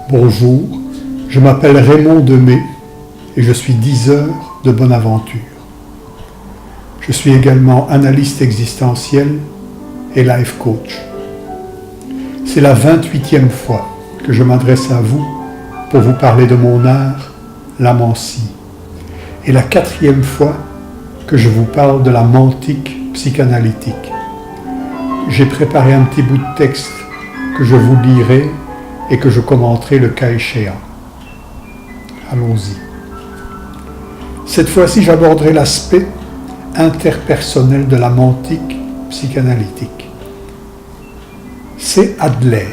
Bonjour, je m'appelle Raymond Demey et je suis diseur de Bonaventure. Je suis également analyste existentiel et life coach. C'est la 28e fois que je m'adresse à vous pour vous parler de mon art, l'amancie, et la 4e fois que je vous parle de la mantique psychanalytique. J'ai préparé un petit bout de texte que je vous lirai et que je commenterai le cas échéant. Allons-y. Cette fois-ci, j'aborderai l'aspect interpersonnel de la mantique psychanalytique. C'est Adler,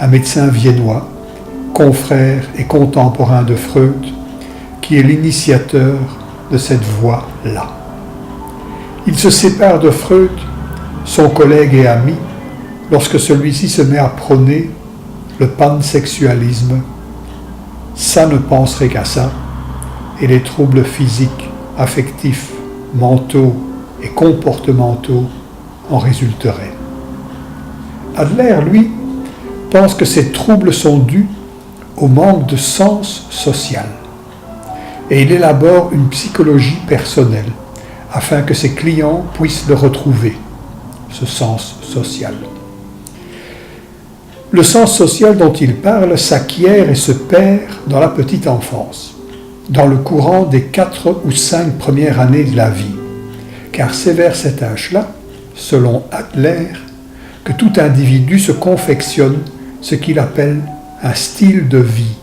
un médecin viennois, confrère et contemporain de Freud, qui est l'initiateur de cette voie-là. Il se sépare de Freud, son collègue et ami, lorsque celui-ci se met à prôner le pansexualisme. Ça ne penserait qu'à ça, et les troubles physiques, affectifs, mentaux et comportementaux en résulteraient. Adler, lui, pense que ces troubles sont dus au manque de sens social, et il élabore une psychologie personnelle afin que ses clients puissent le retrouver, ce sens social. Le sens social dont il parle s'acquiert et se perd dans la petite enfance, dans le courant des 4 ou 5 premières années de la vie, car c'est vers cet âge-là, selon Adler, que tout individu se confectionne ce qu'il appelle un style de vie,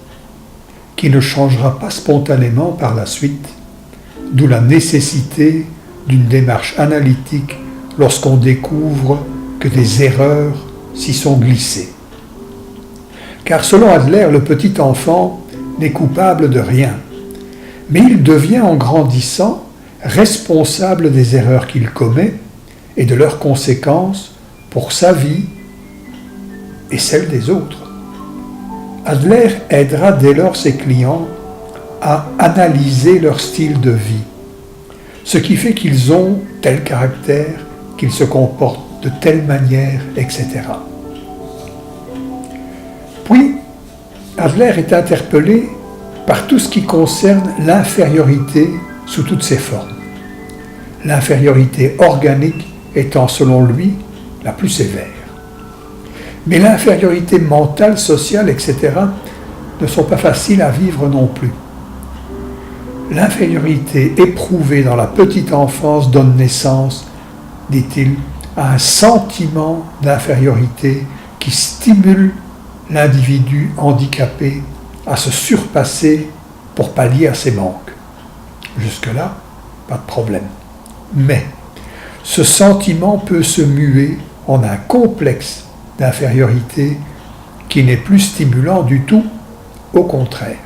qui ne changera pas spontanément par la suite, d'où la nécessité d'une démarche analytique lorsqu'on découvre que des erreurs s'y sont glissées. Car selon Adler, le petit enfant n'est coupable de rien, mais il devient en grandissant responsable des erreurs qu'il commet et de leurs conséquences pour sa vie et celle des autres. Adler aidera dès lors ses clients à analyser leur style de vie, ce qui fait qu'ils ont tel caractère, qu'ils se comportent de telle manière, etc. Puis, Adler est interpellé par tout ce qui concerne l'infériorité sous toutes ses formes. L'infériorité organique étant, selon lui, la plus sévère. Mais l'infériorité mentale, sociale, etc. ne sont pas faciles à vivre non plus. L'infériorité éprouvée dans la petite enfance donne naissance, dit-il, à un sentiment d'infériorité qui stimule l'individu handicapé à se surpasser pour pallier à ses manques. Jusque-là, pas de problème. Mais ce sentiment peut se muer en un complexe d'infériorité qui n'est plus stimulant du tout, au contraire.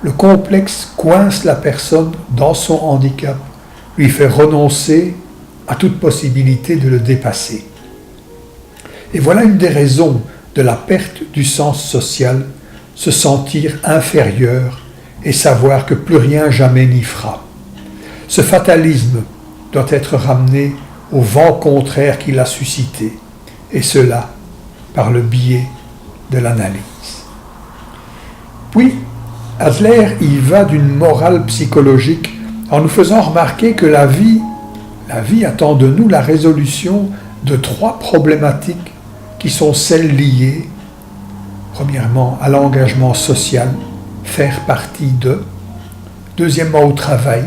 Le complexe coince la personne dans son handicap, lui fait renoncer à toute possibilité de le dépasser. Et voilà une des raisons de la perte du sens social, se sentir inférieur et savoir que plus rien jamais n'y fera. Ce fatalisme doit être ramené au vent contraire qu'il a suscité, et cela par le biais de l'analyse. Puis, Adler y va d'une morale psychologique en nous faisant remarquer que la vie attend de nous la résolution de 3 problématiques qui sont celles liées, premièrement, à l'engagement social, faire partie de, deuxièmement, au travail,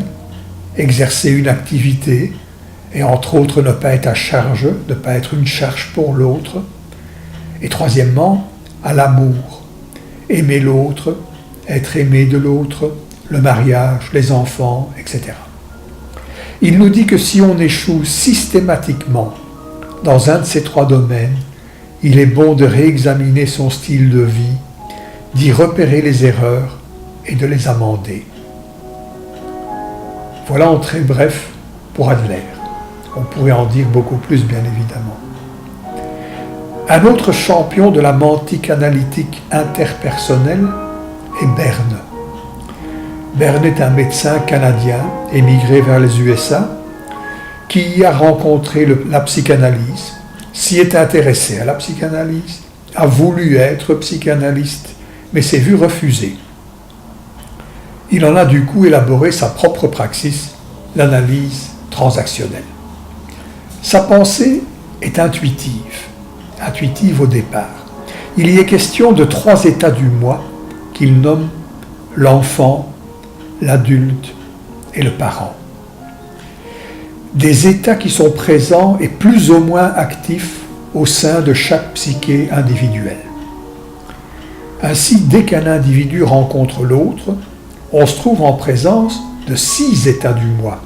exercer une activité, et entre autres ne pas être à charge, ne pas être une charge pour l'autre, et troisièmement, à l'amour, aimer l'autre, être aimé de l'autre, le mariage, les enfants, etc. Il nous dit que si on échoue systématiquement dans un de ces 3 domaines, il est bon de réexaminer son style de vie, d'y repérer les erreurs et de les amender. Voilà en très bref pour Adler. On pourrait en dire beaucoup plus, bien évidemment. Un autre champion de la mantique analytique interpersonnelle est Berne. Berne est un médecin canadien émigré vers les USA qui y a rencontré la psychanalyse, s'y est intéressé à la psychanalyse a voulu être psychanalyste, mais s'est vu refuser. Il en a du coup élaboré sa propre praxis, l'analyse transactionnelle. Sa pensée est intuitive au départ. Il y est question de 3 états du moi qu'il nomme l'enfant, l'adulte et le parent. Des états qui sont présents et plus ou moins actifs au sein de chaque psyché individuelle. Ainsi, dès qu'un individu rencontre l'autre, on se trouve en présence de 6 états du moi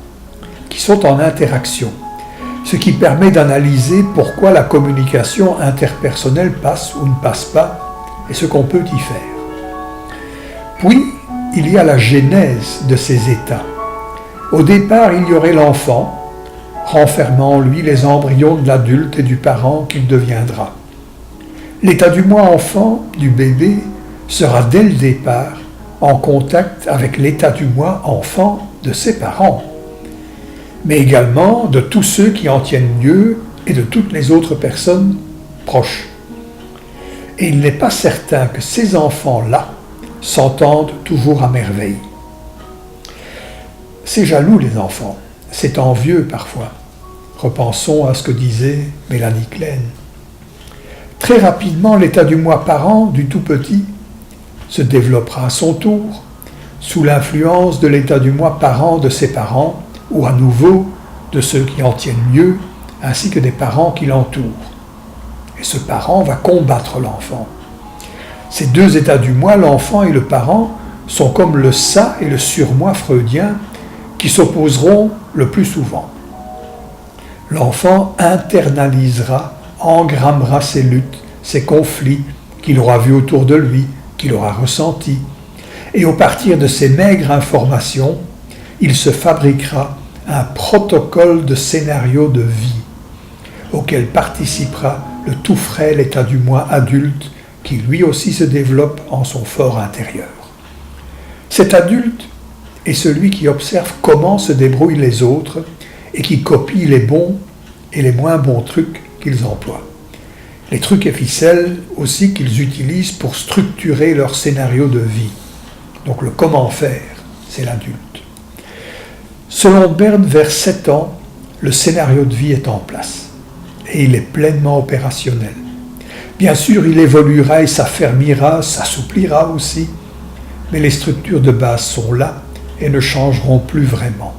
qui sont en interaction, ce qui permet d'analyser pourquoi la communication interpersonnelle passe ou ne passe pas et ce qu'on peut y faire. Puis, il y a la genèse de ces états. Au départ, il y aurait l'enfant, renfermant en lui les embryons de l'adulte et du parent qu'il deviendra. L'état du moi enfant, du bébé, sera dès le départ en contact avec l'état du moi enfant de ses parents, mais également de tous ceux qui en tiennent mieux et de toutes les autres personnes proches. Et il n'est pas certain que ces enfants-là s'entendent toujours à merveille. C'est jaloux les enfants, c'est envieux parfois. Repensons à ce que disait Mélanie Klein. Très rapidement, l'état du moi parent du tout petit se développera à son tour, sous l'influence de l'état du moi parent de ses parents, ou à nouveau de ceux qui en tiennent mieux, ainsi que des parents qui l'entourent. Et ce parent va combattre l'enfant. Ces 2 états du moi, l'enfant et le parent, sont comme le ça et le surmoi freudien qui s'opposeront le plus souvent. L'enfant internalisera, engrammera ses luttes, ses conflits qu'il aura vus autour de lui, qu'il aura ressentis. Et au partir de ces maigres informations, il se fabriquera un protocole de scénario de vie auquel participera le tout frêle état du moi adulte qui lui aussi se développe en son fort intérieur. Cet adulte est celui qui observe comment se débrouillent les autres et qui copie les bons et les moins bons trucs qu'ils emploient. Les trucs et ficelles aussi qu'ils utilisent pour structurer leur scénario de vie. Donc le comment faire, c'est l'adulte. Selon Berne, vers 7 ans, le scénario de vie est en place et il est pleinement opérationnel. Bien sûr, il évoluera et s'affermira, s'assouplira aussi, mais les structures de base sont là et ne changeront plus vraiment.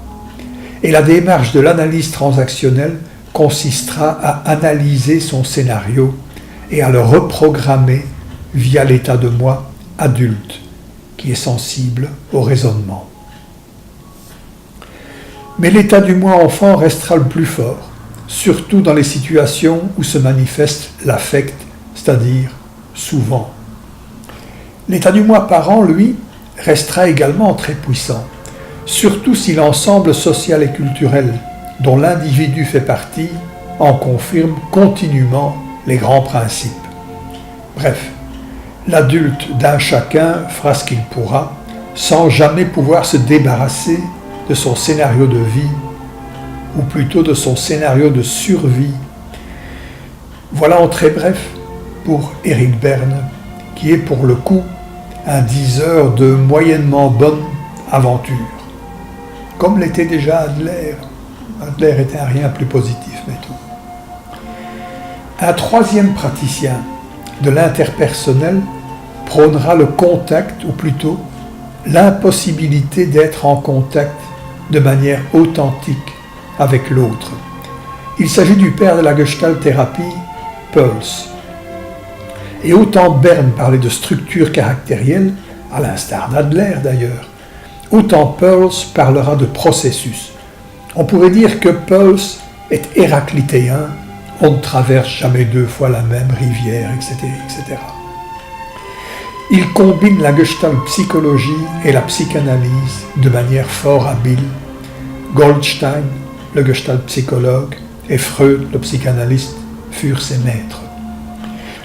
Et la démarche de l'analyse transactionnelle consistera à analyser son scénario et à le reprogrammer via l'état de moi adulte, qui est sensible au raisonnement. Mais l'état du moi enfant restera le plus fort, surtout dans les situations où se manifeste l'affect, c'est-à-dire souvent. L'état du moi parent, lui, restera également très puissant, surtout si l'ensemble social et culturel dont l'individu fait partie en confirme continuellement les grands principes. Bref, l'adulte d'un chacun fera ce qu'il pourra, sans jamais pouvoir se débarrasser de son scénario de vie, ou plutôt de son scénario de survie. Voilà en très bref pour Eric Berne, qui est pour le coup un diseur de moyennement bonne aventure. Comme l'était déjà Adler. Adler était un rien plus positif, mais tout. Un troisième praticien de l'interpersonnel prônera le contact, ou plutôt l'impossibilité d'être en contact de manière authentique avec l'autre. Il s'agit du père de la Gestalt-thérapie, Peirce. Et autant Berne parlait de structure caractérielle, à l'instar d'Adler d'ailleurs, autant Peirce parlera de processus. On pourrait dire que Peirce est héraclitéen, on ne traverse jamais 2 fois la même rivière, etc., etc. Il combine la gestalt-psychologie et la psychanalyse de manière fort habile. Goldstein, le gestalt-psychologue, et Freud, le psychanalyste, furent ses maîtres.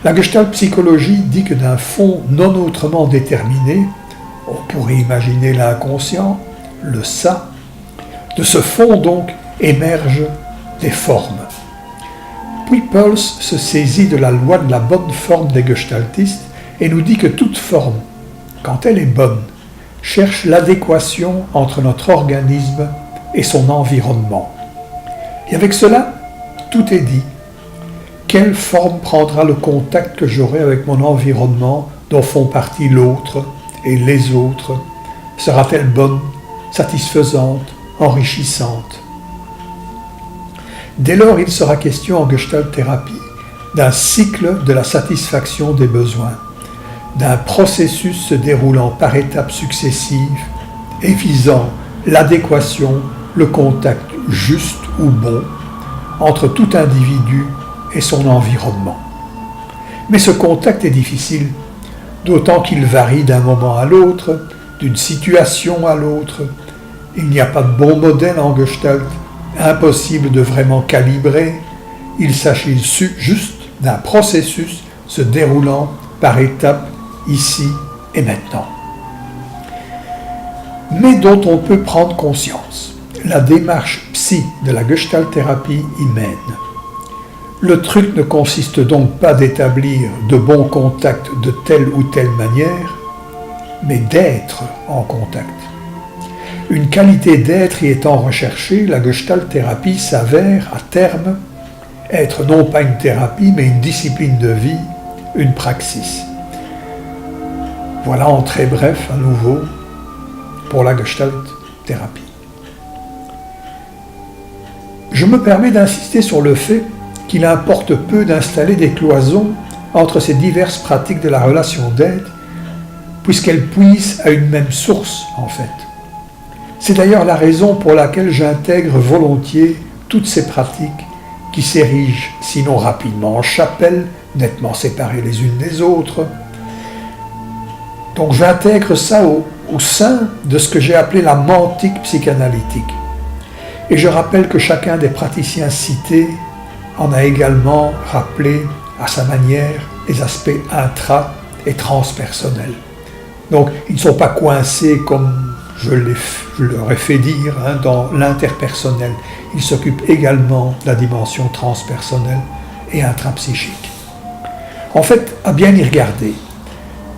La gestalt-psychologie dit que d'un fond non autrement déterminé, on pourrait imaginer l'inconscient, le ça, de ce fond donc émergent des formes. Puis Pearls se saisit de la loi de la bonne forme des gestaltistes et nous dit que toute forme, quand elle est bonne, cherche l'adéquation entre notre organisme et son environnement. Et avec cela, tout est dit. Quelle forme prendra le contact que j'aurai avec mon environnement dont font partie l'autre et les autres? Sera-t-elle bonne, satisfaisante, enrichissante? Dès lors, il sera question en Gestalt thérapie d'un cycle de la satisfaction des besoins, d'un processus se déroulant par étapes successives et visant l'adéquation, le contact juste ou bon entre tout individu et son environnement. Mais ce contact est difficile, d'autant qu'il varie d'un moment à l'autre, d'une situation à l'autre. Il n'y a pas de bon modèle en Gestalt, impossible de vraiment calibrer. Il s'agit juste d'un processus se déroulant par étapes ici et maintenant, mais dont on peut prendre conscience. La démarche psy de la Gestalt thérapie y mène. Le truc ne consiste donc pas d'établir de bons contacts de telle ou telle manière, mais d'être en contact. Une qualité d'être y étant recherchée, la Gestalt thérapie s'avère, à terme, être non pas une thérapie, mais une discipline de vie, une praxis. Voilà en très bref, à nouveau, pour la Gestalt thérapie. Je me permets d'insister sur le fait qu'il importe peu d'installer des cloisons entre ces diverses pratiques de la relation d'aide, puisqu'elles puisent à une même source, en fait. C'est d'ailleurs la raison pour laquelle j'intègre volontiers toutes ces pratiques qui s'érigent, sinon rapidement en chapelles, nettement séparées les unes des autres. Donc j'intègre ça au sein de ce que j'ai appelé la mantique psychanalytique. Et je rappelle que chacun des praticiens cités en a également rappelé à sa manière les aspects intra- et transpersonnels. Donc ils ne sont pas coincés comme je leur ai fait dire dans l'interpersonnel. Ils s'occupent également de la dimension transpersonnelle et intrapsychique. En fait, à bien y regarder,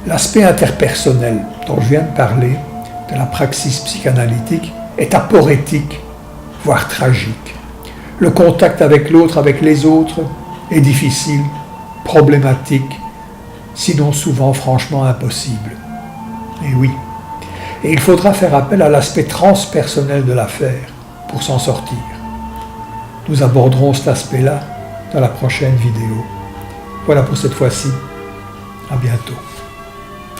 l'aspect interpersonnel dont je viens de parler, de la praxis psychanalytique, est aporétique, voire tragique. Le contact avec l'autre, avec les autres, est difficile, problématique, sinon souvent franchement impossible. Et oui. Et il faudra faire appel à l'aspect transpersonnel de l'affaire pour s'en sortir. Nous aborderons cet aspect-là dans la prochaine vidéo. Voilà pour cette fois-ci. À bientôt.